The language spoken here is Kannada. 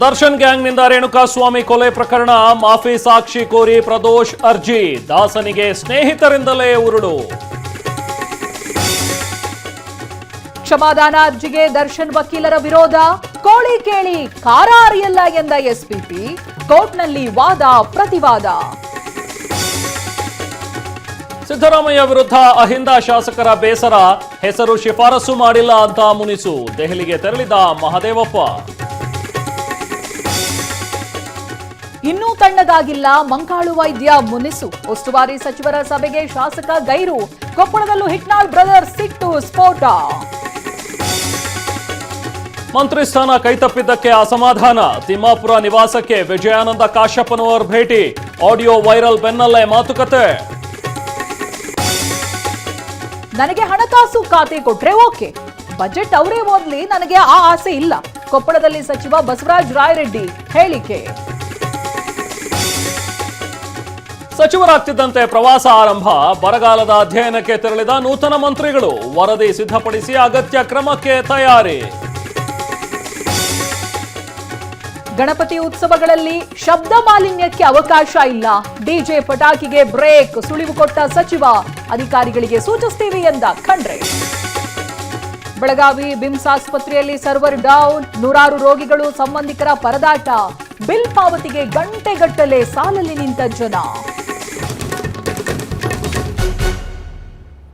ದರ್ಶನ್ ಗ್ಯಾಂಗ್ನಿಂದ ರೇಣುಕಾಸ್ವಾಮಿ ಕೊಲೆ ಪ್ರಕರಣ ಮಾಫಿ ಸಾಕ್ಷಿ ಕೋರಿ ಪ್ರದೋಷ್ ಅರ್ಜಿ, ದಾಸನಿಗೆ ಸ್ನೇಹಿತರಿಂದಲೇ ಉರುಳು. ಕ್ಷಮಾದಾನ ಅರ್ಜಿಗೆ ದರ್ಶನ್ ವಕೀಲರ ವಿರೋಧ, ಕೋಳಿ ಕೇಳಿ ಕಾರ ಅರಿಯಲ್ಲ ಎಂದ ಎಸ್ಪಿಪಿ, ಕೋರ್ಟ್ನಲ್ಲಿ ವಾದ ಪ್ರತಿವಾದ. ಸಿದ್ದರಾಮಯ್ಯ ವಿರುದ್ಧ ಅಹಿಂದ ಶಾಸಕರ ಬೇಸರ, ಹೆಸರು ಶಿಫಾರಸು ಮಾಡಿಲ್ಲ ಅಂತ ಮುನಿಸು, ದೆಹಲಿಗೆ ತೆರಳಿದ ಮಹದೇವಪ್ಪ. ಇನ್ನೂ ತಣ್ಣಗಾಗಿಲ್ಲ ಮಂಕಾಳು ವೈದ್ಯ ಮುನಿಸು, ಉಸ್ತುವಾರಿ ಸಚಿವರ ಸಭೆಗೆ ಶಾಸಕ ಗೈರು, ಕೊಪ್ಪಳದಲ್ಲೂ ಹಿಟ್ನಾಳ್ ಬ್ರದರ್ ಸಿಟ್ಟು ಸ್ಫೋಟ. ಮಂತ್ರಿ ಸ್ಥಾನ ಕೈತಪ್ಪಿದ್ದಕ್ಕೆ ಅಸಮಾಧಾನ, ತಿಮ್ಮಾಪುರ ನಿವಾಸಕ್ಕೆ ವಿಜಯಾನಂದ ಕಾಶ್ಯಪ್ಪನವರ್ ಭೇಟಿ, ಆಡಿಯೋ ವೈರಲ್ ಬೆನ್ನಲ್ಲೇ ಮಾತುಕತೆ. ನನಗೆ ಹಣಕಾಸು ಖಾತೆ ಕೊಟ್ರೆ ಓಕೆ, ಬಜೆಟ್ ಅವರೇ ಓದ್ಲಿ, ನನಗೆ ಆ ಆಸೆ ಇಲ್ಲ, ಕೊಪ್ಪಳದಲ್ಲಿ ಸಚಿವ ಬಸವರಾಜ ರಾಯರೆಡ್ಡಿ ಹೇಳಿಕೆ. ಸಚಿವರಾಗ್ತಿದ್ದಂತೆ ಪ್ರವಾಸ ಆರಂಭ, ಬರಗಾಲದ ಅಧ್ಯಯನಕ್ಕೆ ತೆರಳಿದ ನೂತನ ಮಂತ್ರಿಗಳು, ವರದಿ ಸಿದ್ಧಪಡಿಸಿ ಅಗತ್ಯ ಕ್ರಮಕ್ಕೆ ತಯಾರಿ. ಗಣಪತಿ ಉತ್ಸವಗಳಲ್ಲಿ ಶಬ್ದ ಮಾಲಿನ್ಯಕ್ಕೆ ಅವಕಾಶ ಇಲ್ಲ, ಡಿಜೆ ಪಟಾಕಿಗೆ ಬ್ರೇಕ್, ಸುಳಿವು ಕೊಟ್ಟ ಸಚಿವ, ಅಧಿಕಾರಿಗಳಿಗೆ ಸೂಚಿಸ್ತೀವಿ ಎಂದ ಖಂಡ್ರೆ. ಬೆಳಗಾವಿ ಬಿಮ್ಸ್ ಆಸ್ಪತ್ರೆಯಲ್ಲಿ ಸರ್ವರ್ ಡೌನ್, ನೂರಾರು ರೋಗಿಗಳು ಸಂಬಂಧಿಕರ ಪರದಾಟ, ಬಿಲ್ ಪಾವತಿಗೆ ಗಂಟೆಗಟ್ಟಲೆ ಸಾಲಲ್ಲಿ ನಿಂತ ಜನ.